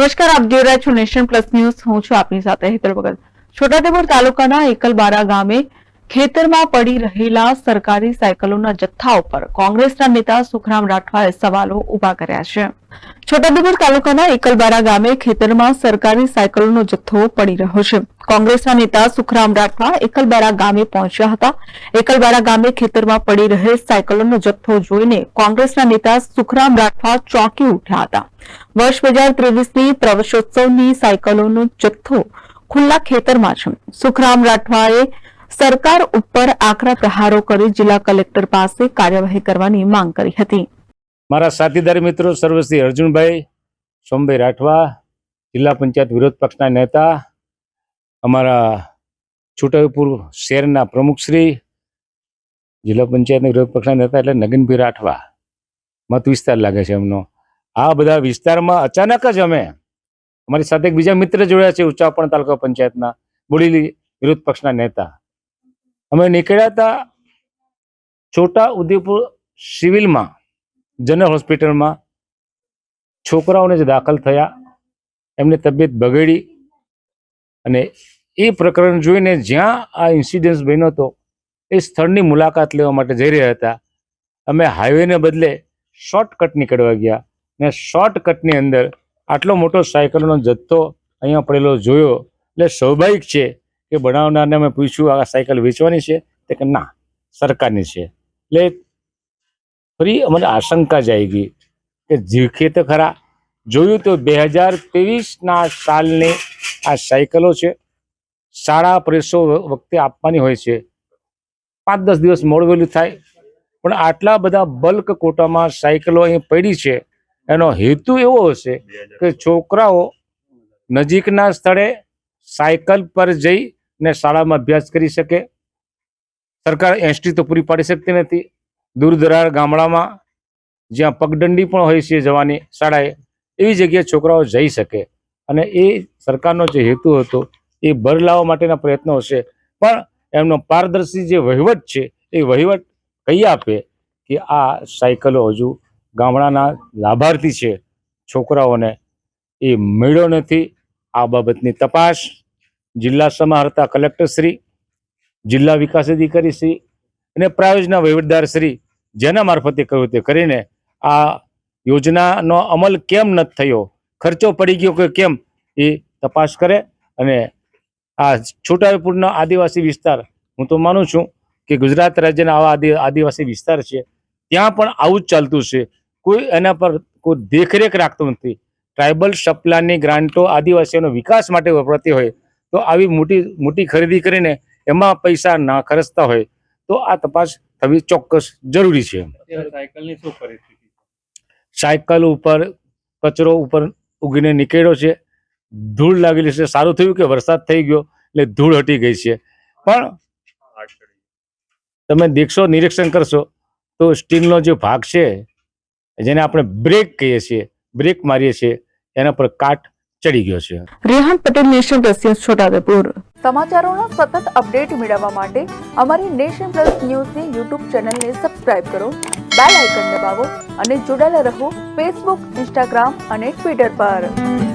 નમસ્કાર, આપ જોઈ રહ્યા છો નેશન પ્લસ ન્યૂઝ. હું છું આપની સાથે હેતલ ભગત. છોટાઉદેપુર તાલુકાના એકલબારા ગામે ખેતરમાં પડી રહેલા સરકારી સાયકલોના જથ્થા ઉપર કોંગ્રેસના નેતા સુખરામ રાઠવાએ સવાલો ઉભા કર્યા છે. છોટાઉદેપુર તાલુકાના એકલબારા ગામે ખેતરમાં સરકારી સાયકલોનો જથ્થો પડી રહ્યો છે. કોંગ્રેસના નેતા સુખરામ રાઠવા એકલબારા ગામે પહોંચ્યા હતા. એકલબારા ગામે ખેતરમાં પડી રહેલ સાયકલોનો જથ્થો જોઈને કોંગ્રેસના નેતા સુખરામ રાઠવા ચોંકી ઉઠ્યા હતા. વર્ષ 2023ની પ્રવેશોત્સવની સાયકલોનો જથ્થો ખુલ્લા ખેતરમાં છે. સુખરામ રાઠવાએ સરકાર ઉપર આકરા પ્રહારો કરી જિલ્લા કલેક્ટર પાસે કાર્યવાહી કરવાની માંગ કરી હતી. મારા સાથીદાર મિત્રો સર્વશ્રી અર્જુનભાઈ સોમભાઈ રાઠવા, જિલ્લા પંચાયત વિરોધ પક્ષના નેતા, અમારા છોટાઉદેપુર શહેરના પ્રમુખશ્રી, જિલ્લા પંચાયતના વિરોધ પક્ષના નેતા એટલે નગીનભાઈ રાઠવા, મત વિસ્તાર લાગે છે એમનો. આ બધા વિસ્તારમાં અચાનક જ અમારી સાથે એક બીજા મિત્ર જોડ્યા છે, ઉચાપણ તાલુકા પંચાયતના બોડેલી વિરોધ પક્ષના નેતા. અમે નીકળ્યા હતા છોટાઉદેપુર સિવિલમાં, જનરલ હોસ્પિટલમાં. છોકરાઓને જે દાખલ થયા એમની તબિયત બગડી અને એ પ્રકરણ જોઈને જ્યાં આ ઇન્સિડન્સ બન્યો હતો એ સ્થળની મુલાકાત લેવા માટે જઈ રહ્યા હતા. અમે હાઈવેને બદલે શોર્ટકટ નીકળવા ગયા ને શોર્ટકટની અંદર આટલો મોટો સાયકલનો જથ્થો અહીંયા પડેલો જોયો એટલે સ્વાભાવિક છે કે બનાવનારને અમે પૂછ્યું, આ સાયકલ વેચવાની છે? તે કે ના, સરકારની છે. એટલે ફરી અમને આશંકા જાગી કે જીખે તો ખરા. જોયું તો 2023ના સાલની આ સાયકલો છે. શાળા પ્રવેશો વખતે આપવાની હોય છે, 5-10 દિવસ મોડું વહેલું થાય, પણ આટલા બધા બલ્ક કોટામાં સાયકલો અહીં પડી છે. એનો હેતુ એવો હશે કે છોકરાઓ નજીકના સ્થળે સાયકલ પર જઈ ને શાળામાં અભ્યાસ કરી શકે. સરકાર એસટી તો પૂરી પાડી શકતી નથી. દૂર દરાર ગામડામાં જ્યાં પગદંડી પણ હોય છે જવાની શાળાએ, એવી જગ્યાએ છોકરાઓ જઈ શકે. અને એ સરકારનો જે હેતુ હતો એ ભર લાવવા માટેના પ્રયત્નો હશે. પણ એમનો પારદર્શી જે વહીવટ છે એ વહીવટ કહી આપે કે આ સાયકલો હજુ ગામડાના લાભાર્થી છે છોકરાઓને એ મળ્યો નથી. આ બાબતની તપાસ જિલ્લા સમાહર્તા કલેક્ટરશ્રી, જિલ્લા વિકાસ અધિકારી શ્રી અને પ્રાયોજના વહીવટદાર શ્રી જેના મારફતે કહ્યું તે કરીને આ યોજનાનો અમલ કેમ નથી થયો, ખર્ચો પડી ગયો કે કેમ, એ તપાસ કરે. અને આ છોટાઉદેપુરનો આદિવાસી વિસ્તાર, હું તો માનું છું કે ગુજરાત રાજ્યના આવા આદિવાસી વિસ્તાર છે, ત્યાં પણ આવું જ ચાલતું છે. કોઈ એના પર કોઈ દેખરેખ રાખતું નથી. ટ્રાઇબલ સપ્લાયની ગ્રાન્ટો આદિવાસીઓનો વિકાસ માટે વપરાતી હોય તો આવી મોટી ખરીદી કરીને એમાં પૈસા ના ખર્ચતા હોય તો આ તપાસ થવી ચોક્કસ જરૂરી છે. સાયકલની શું પરિસ્થિતિ? સાયકલ ઉપર કચરો ઉપર ઉગીને નીકળ્યો છે, ધૂળ લાગેલી છે. સારું થયું કે વરસાદ થઈ ગયો એટલે ધૂળ હટી ગઈ છે. પણ તમે દેખશો, નિરીક્ષણ કરશો તો સ્ટીલનો જે ભાગ છે જેને આપણે બ્રેક કહીએ છીએ, બ્રેક મારીએ છીએ, એના પર કાટ ચડી ગયો છે. Rehan Patel, nation plus news, Chhotaudepur. સમાચારોના સતત અપડેટ મેળવવા માટે અમારી નેશન પ્લસ ન્યૂઝની યુટ્યુબ ચેનલને સબસ્ક્રાઇબ કરો, બેલ આઇકન દબાવો અને જોડાયેલા રહો ફેસબુક, ઇન્સ્ટાગ્રામ અને ટ્વિટર પર.